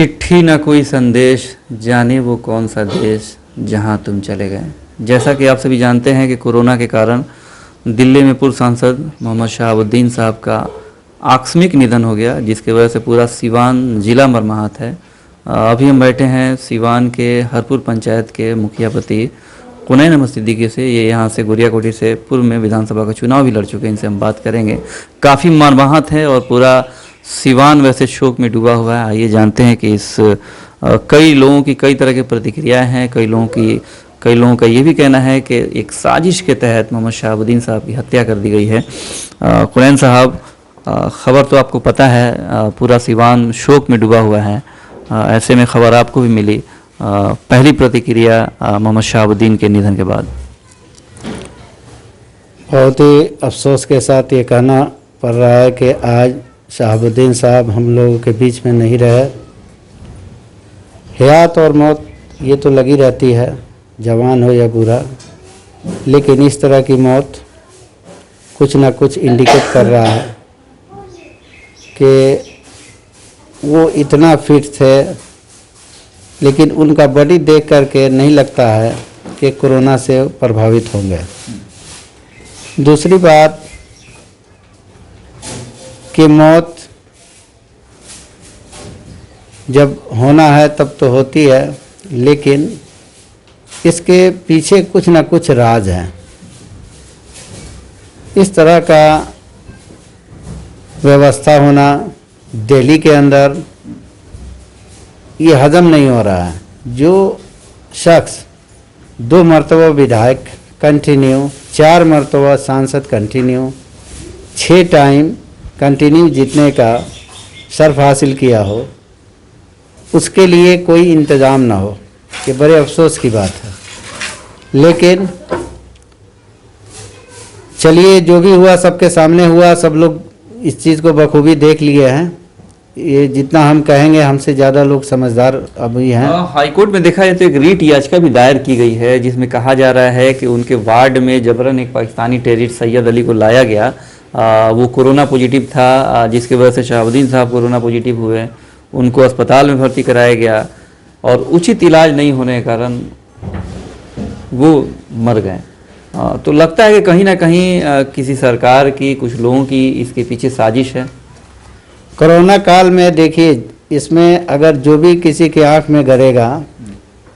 चिट्ठी न कोई संदेश, जाने वो कौन सा देश जहां तुम चले गए। जैसा कि आप सभी जानते हैं कि कोरोना के कारण दिल्ली में पूर्व सांसद मोहम्मद शहाबुद्दीन साहब का आकस्मिक निधन हो गया, जिसकी वजह से पूरा सीवान जिला मर्माहत है। अभी हम बैठे हैं सीवान के हरपुर पंचायत के मुखियापति कुनैन अहमद सिद्दीकी से। ये यहाँ से गुरियाकोठी से पूर्व में विधानसभा का चुनाव भी लड़ चुके हैं। इनसे हम बात करेंगे। काफ़ी मर्माहत है और पूरा सीवान वैसे शोक में डूबा हुआ है। आइए जानते हैं कि इस कई लोगों की कई तरह की प्रतिक्रियाएं हैं। कई लोगों का ये भी कहना है कि एक साजिश के तहत मोहम्मद शहाबुद्दीन साहब की हत्या कर दी गई है। कुनैन साहब, खबर तो आपको पता है, पूरा सीवान शोक में डूबा हुआ है। ऐसे में खबर आपको भी मिली। पहली प्रतिक्रिया मोहम्मद शहाबुद्दीन के निधन के बाद। बहुत ही अफसोस के साथ ये कहना पड़ रहा है कि आज शहाबुद्दीन साहब हम लोगों के बीच में नहीं रहे। हयात और मौत ये तो लगी रहती है, जवान हो या बुरा, लेकिन इस तरह की मौत कुछ ना कुछ इंडिकेट कर रहा है कि वो इतना फिट थे, लेकिन उनका बॉडी देख करके नहीं लगता है कि कोरोना से प्रभावित होंगे। दूसरी बात कि मौत जब होना है तब तो होती है, लेकिन इसके पीछे कुछ ना कुछ राज है। इस तरह का व्यवस्था होना दिल्ली के अंदर ये हजम नहीं हो रहा है। जो शख्स 2 मरतबा विधायक कंटिन्यू, 4 मरतबा सांसद कंटिन्यू, 6 टाइम कंटिन्यू जीतने का शर्फ हासिल किया हो, उसके लिए कोई इंतज़ाम ना हो, ये बड़े अफसोस की बात है। लेकिन चलिए, जो भी हुआ सबके सामने हुआ। सब लोग इस चीज़ को बखूबी देख लिए हैं। ये जितना हम कहेंगे, हमसे ज़्यादा लोग समझदार अभी हैं। हाईकोर्ट में देखा जाए तो एक रीट याचिका भी दायर की गई है, जिसमें कहा जा रहा है कि उनके वार्ड में जबरन एक पाकिस्तानी टेररिस्ट सैयद अली को लाया गया। वो कोरोना पॉजिटिव था, जिसकी वजह से शहाबुद्दीन साहब कोरोना पॉजिटिव हुए। उनको अस्पताल में भर्ती कराया गया और उचित इलाज नहीं होने के कारण वो मर गए। तो लगता है कि कहीं ना कहीं किसी सरकार की, कुछ लोगों की इसके पीछे साजिश है। कोरोना काल में देखिए, इसमें अगर जो भी किसी की आंख में गरेगा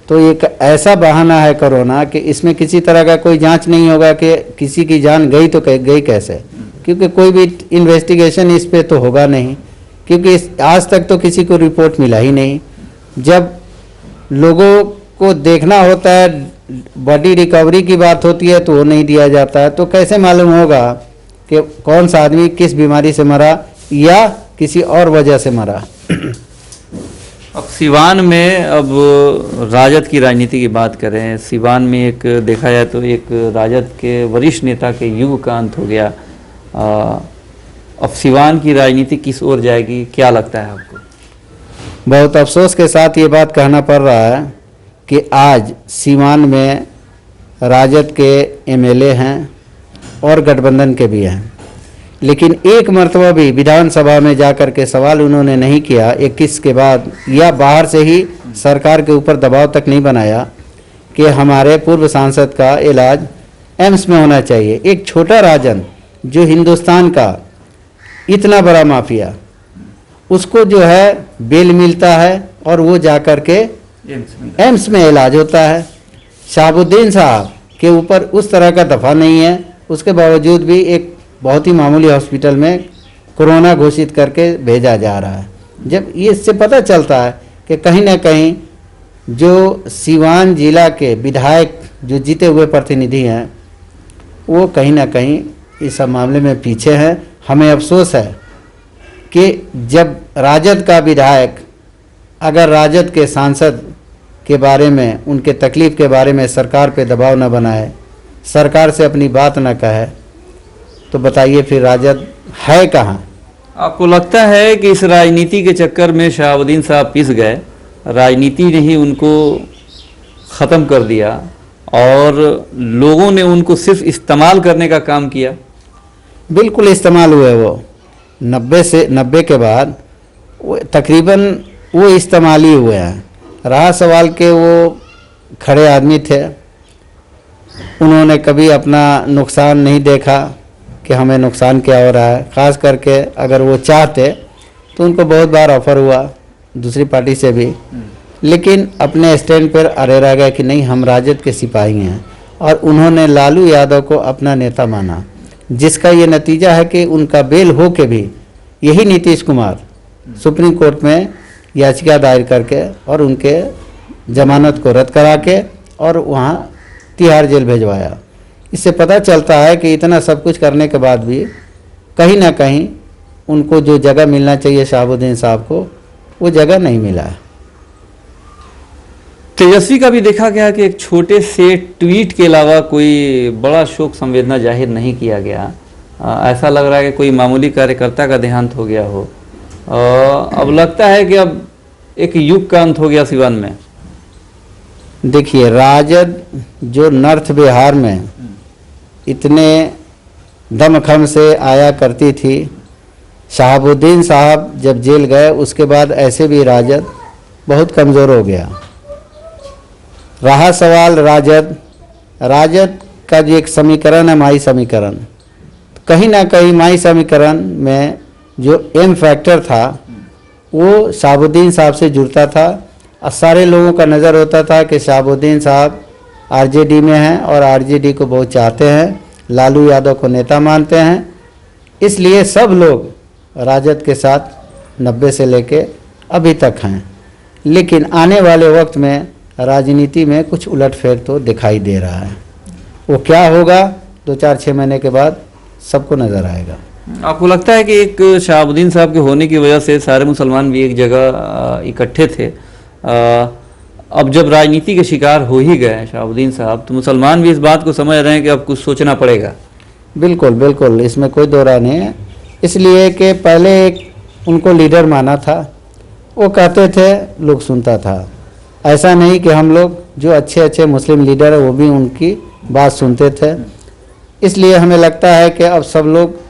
तो एक ऐसा बहाना है कोरोना कि इसमें किसी तरह का कोई जांच नहीं होगा कि किसी की जान गई तो गई कैसे, क्योंकि कोई भी इन्वेस्टिगेशन इस पे तो होगा नहीं, क्योंकि आज तक तो किसी को रिपोर्ट मिला ही नहीं। जब लोगों को देखना होता है, बॉडी रिकवरी की बात होती है, तो वो नहीं दिया जाता है, तो कैसे मालूम होगा कि कौन सा आदमी किस बीमारी से मरा या किसी और वजह से मरा। अब सीवान में, अब राजद की राजनीति की बात करें, सीवान में एक देखा जाए तो एक राजद के वरिष्ठ नेता के युग का अंत हो गया। अब सीवान की राजनीति किस ओर जाएगी, क्या लगता है आपको? बहुत अफसोस के साथ ये बात कहना पड़ रहा है कि आज सीवान में राजद के एमएलए हैं और गठबंधन के भी हैं, लेकिन एक मरतबा भी विधानसभा में जाकर के सवाल उन्होंने नहीं किया 21 के बाद, या बाहर से ही सरकार के ऊपर दबाव तक नहीं बनाया कि हमारे पूर्व सांसद का इलाज एम्स में होना चाहिए। एक छोटा राजन जो हिंदुस्तान का इतना बड़ा माफिया, उसको जो है बेल मिलता है और वो जाकर के एम्स में इलाज होता है। शहाबुद्दीन साहब के ऊपर उस तरह का दफा नहीं है, उसके बावजूद भी एक बहुत ही मामूली हॉस्पिटल में कोरोना घोषित करके भेजा जा रहा है। जब ये इससे पता चलता है कि कहीं ना कहीं जो सीवान जिला के विधायक जो जीते हुए प्रतिनिधि हैं, वो कहीं ना कहीं इस सब मामले में पीछे हैं। हमें अफसोस है कि जब राजद का विधायक अगर राजद के सांसद के बारे में, उनके तकलीफ़ के बारे में सरकार पे दबाव न बनाए, सरकार से अपनी बात न कहे, तो बताइए फिर राजद है कहाँ? आपको लगता है कि इस राजनीति के चक्कर में शहाबुद्दीन साहब पिस गए, राजनीति ने ही उनको ख़त्म कर दिया और लोगों ने उनको सिर्फ इस्तेमाल करने का काम किया? बिल्कुल इस्तेमाल हुए वो। 90 के बाद वो तकरीबन वो इस्तेमाली हुए हैं। रहा सवाल के वो खड़े आदमी थे, उन्होंने कभी अपना नुकसान नहीं देखा कि हमें नुकसान क्या हो रहा है। ख़ास करके अगर वो चाहते तो उनको बहुत बार ऑफ़र हुआ दूसरी पार्टी से भी, लेकिन अपने स्टैंड पर अड़े रह गए कि नहीं, हम राजद के सिपाही हैं। और उन्होंने लालू यादव को अपना नेता माना, जिसका ये नतीजा है कि उनका बेल हो के भी यही नीतीश कुमार सुप्रीम कोर्ट में याचिका दायर करके और उनके जमानत को रद्द करा के और वहाँ तिहाड़ जेल भेजवाया। इससे पता चलता है कि इतना सब कुछ करने के बाद भी कहीं ना कहीं उनको जो जगह मिलना चाहिए शहाबुद्दीन साहब को, वो जगह नहीं मिला है। तेजस्वी का भी देखा गया कि एक छोटे से ट्वीट के अलावा कोई बड़ा शोक संवेदना जाहिर नहीं किया गया। ऐसा लग रहा है कि कोई मामूली कार्यकर्ता का देहांत हो गया हो। अब लगता है कि अब एक युग का अंत हो गया सिवान में। देखिए, राजद जो नॉर्थ बिहार में इतने दमखम से आया करती थी, शहाबुद्दीन साहब जब जेल गए उसके बाद ऐसे भी राजद बहुत कमज़ोर हो गया। रहा सवाल राजद का जो एक समीकरण है माई समीकरण, कहीं ना कहीं माई समीकरण में जो एम फैक्टर था वो शहाबुद्दीन साहब से जुड़ता था और सारे लोगों का नज़र होता था कि शहाबुद्दीन साहब आरजेडी में हैं और आरजेडी को बहुत चाहते हैं, लालू यादव को नेता मानते हैं। इसलिए सब लोग राजद के साथ 90 से लेके अभी तक हैं। लेकिन आने वाले वक्त में राजनीति में कुछ उलटफेर तो दिखाई दे रहा है। वो क्या होगा 2-4-6 महीने के बाद सबको नज़र आएगा। आपको लगता है कि एक शहाबुद्दीन साहब के होने की वजह से सारे मुसलमान भी एक जगह इकट्ठे थे, अब जब राजनीति के शिकार हो ही गए शहाबुद्दीन साहब, तो मुसलमान भी इस बात को समझ रहे हैं कि अब कुछ सोचना पड़ेगा? बिल्कुल बिल्कुल, इसमें कोई दो राय नहीं है। इसलिए कि पहले एक उनको लीडर माना था, वो कहते थे लोग सुनता था। ऐसा नहीं कि हम लोग जो अच्छे अच्छे मुस्लिम लीडर है वो भी उनकी बात सुनते थे। इसलिए हमें लगता है कि अब सब लोग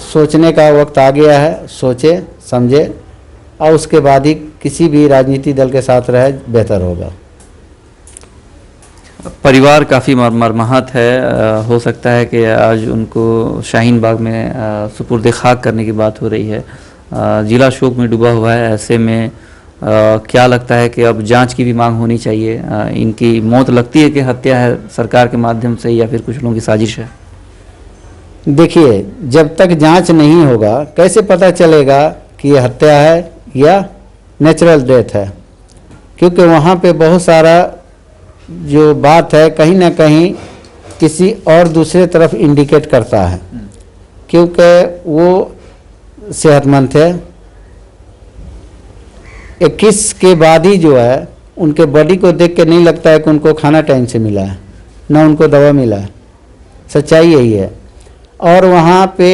सोचने का वक्त आ गया है, सोचे समझे और उसके बाद ही किसी भी राजनीतिक दल के साथ रहे बेहतर होगा। परिवार काफ़ी मरमहात है। हो सकता है कि आज उनको शाहीन बाग में सुपुर्द खाक करने की बात हो रही है। जिला शोक में डूबा हुआ है। ऐसे में क्या लगता है कि अब जांच की भी मांग होनी चाहिए? इनकी मौत लगती है कि हत्या है सरकार के माध्यम से या फिर कुछ लोगों की साजिश है? देखिए, जब तक जांच नहीं होगा कैसे पता चलेगा कि ये हत्या है या नेचुरल डेथ है? क्योंकि वहाँ पे बहुत सारा जो बात है कहीं ना कहीं किसी और दूसरे तरफ इंडिकेट करता है, क्योंकि वो सेहतमंद थे। 21 के बाद ही जो है उनके बॉडी को देख के नहीं लगता है कि उनको खाना टाइम से मिला है, ना उनको दवा मिला है। सच्चाई यही है। और वहाँ पे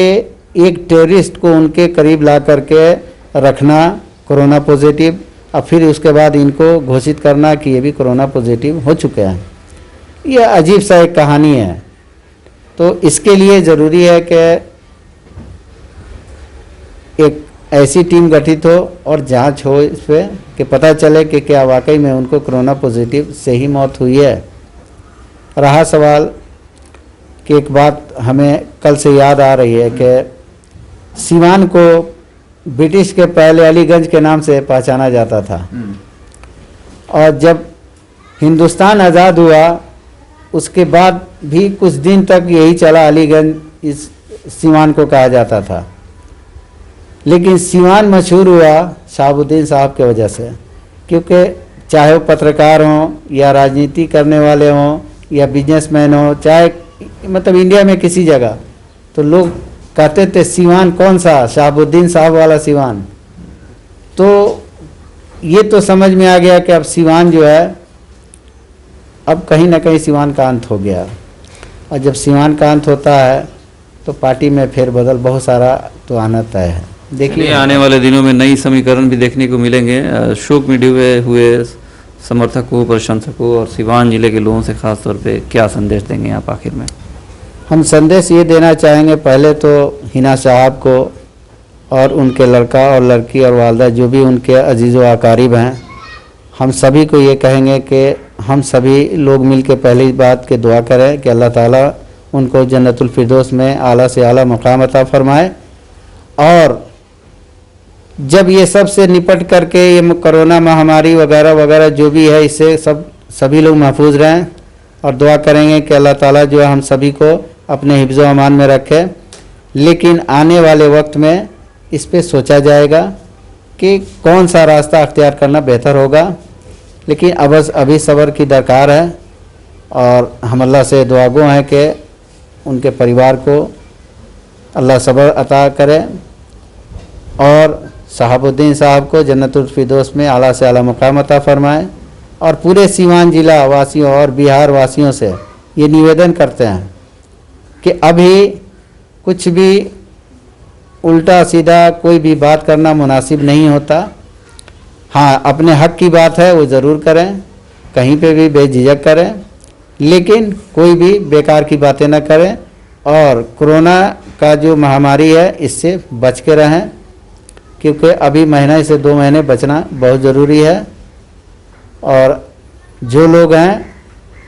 एक टेररिस्ट को उनके करीब ला करके रखना कोरोना पॉजिटिव, और फिर उसके बाद इनको घोषित करना कि ये भी कोरोना पॉजिटिव हो चुके हैं, ये अजीब सा एक कहानी है। तो इसके लिए ज़रूरी है कि एक ऐसी टीम गठित हो और जांच हो इस पर कि पता चले कि क्या वाकई में उनको कोरोना पॉजिटिव से ही मौत हुई है। रहा सवाल कि एक बात हमें कल से याद आ रही है कि सीवान को ब्रिटिश के पहले अलीगंज के नाम से पहचाना जाता था, और जब हिंदुस्तान आज़ाद हुआ उसके बाद भी कुछ दिन तक यही चला, अलीगंज इस सीवान को कहा जाता था। लेकिन सीवान मशहूर हुआ शहाबुद्दीन साहब की वजह से, क्योंकि चाहे वो पत्रकार हों या राजनीति करने वाले हों या बिजनेसमैन हों, चाहे मतलब इंडिया में किसी जगह, तो लोग कहते थे सीवान कौन सा, शहाबुद्दीन साहब वाला सीवान। तो ये तो समझ में आ गया कि अब सीवान जो है अब कहीं ना कहीं सीवान का अंत हो गया। और जब सीवान का अंत होता है तो पार्टी में फेरबदल बहुत सारा तो आना तय है। देखिए, आने वाले दिनों में नई समीकरण भी देखने को मिलेंगे। शोक में डूबे हुए समर्थकों, प्रशंसकों और सीवान जिले के लोगों से खास तौर पे क्या संदेश देंगे आप आखिर में? हम संदेश ये देना चाहेंगे, पहले तो हिना साहब को और उनके लड़का और लड़की और वालदा जो भी उनके अजीज़ व अकारीब हैं, हम सभी को ये कहेंगे कि हम सभी लोग मिल के पहली बात के दुआ करें कि अल्लाह ताला उनको जन्नतुल फिरदौस में आला से आला मकाम अता फरमाए। और जब ये सब से निपट करके ये कोरोना महामारी वगैरह वगैरह जो भी है, इससे सभी लोग महफूज रहें और दुआ करेंगे कि अल्लाह ताला जो है हम सभी को अपने हिफ्ज़ व अमान में रखे। लेकिन आने वाले वक्त में इस पे सोचा जाएगा कि कौन सा रास्ता अख्तियार करना बेहतर होगा, लेकिन अभी सब्र की दरकार है और हम अल्लाह से दुआगो हैं कि उनके परिवार को अल्लाह सब्र अता करे और शहाबुद्दीन साहब को जन्नतुल फिरदौस में आला से आला मकाम अता फरमाए। और पूरे सीवान जिला वासियों और बिहार वासियों से ये निवेदन करते हैं कि अभी कुछ भी उल्टा सीधा कोई भी बात करना मुनासिब नहीं होता। हाँ, अपने हक की बात है वो ज़रूर करें, कहीं पे भी बेझिझक करें, लेकिन कोई भी बेकार की बातें ना करें और कोरोना का जो महामारी है इससे बच के रहें, क्योंकि अभी महीना से 2 महीने बचना बहुत ज़रूरी है। और जो लोग हैं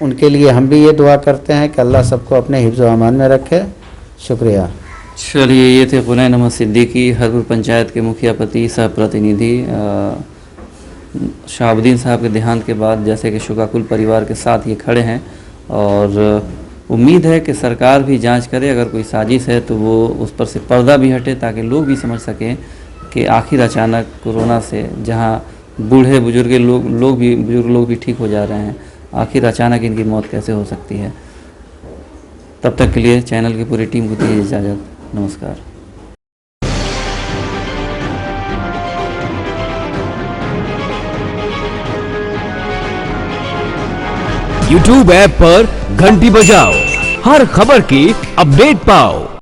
उनके लिए हम भी ये दुआ करते हैं कि अल्लाह सबको अपने हिफ्ज़ व अमान में रखे। शुक्रिया। चलिए, ये थे पुनः नमः सिद्दीकी, हरपुर पंचायत के मुखिया पति सह प्रतिनिधि शहाबुद्दीन साहब के देहांत के बाद जैसे कि शोकाकुल परिवार के साथ ये खड़े हैं और उम्मीद है कि सरकार भी जांच करे, अगर कोई साजिश है तो वो उस पर से पर्दा भी हटे ताकि लोग भी समझ सकें कि आखिर अचानक कोरोना से जहां बूढ़े बुजुर्ग लोग भी ठीक हो जा रहे हैं, आखिर अचानक इनकी मौत कैसे हो सकती है। तब तक के लिए चैनल की पूरी टीम को दीजिए इजाज़त। नमस्कार। YouTube ऐप पर घंटी बजाओ, हर खबर की अपडेट पाओ।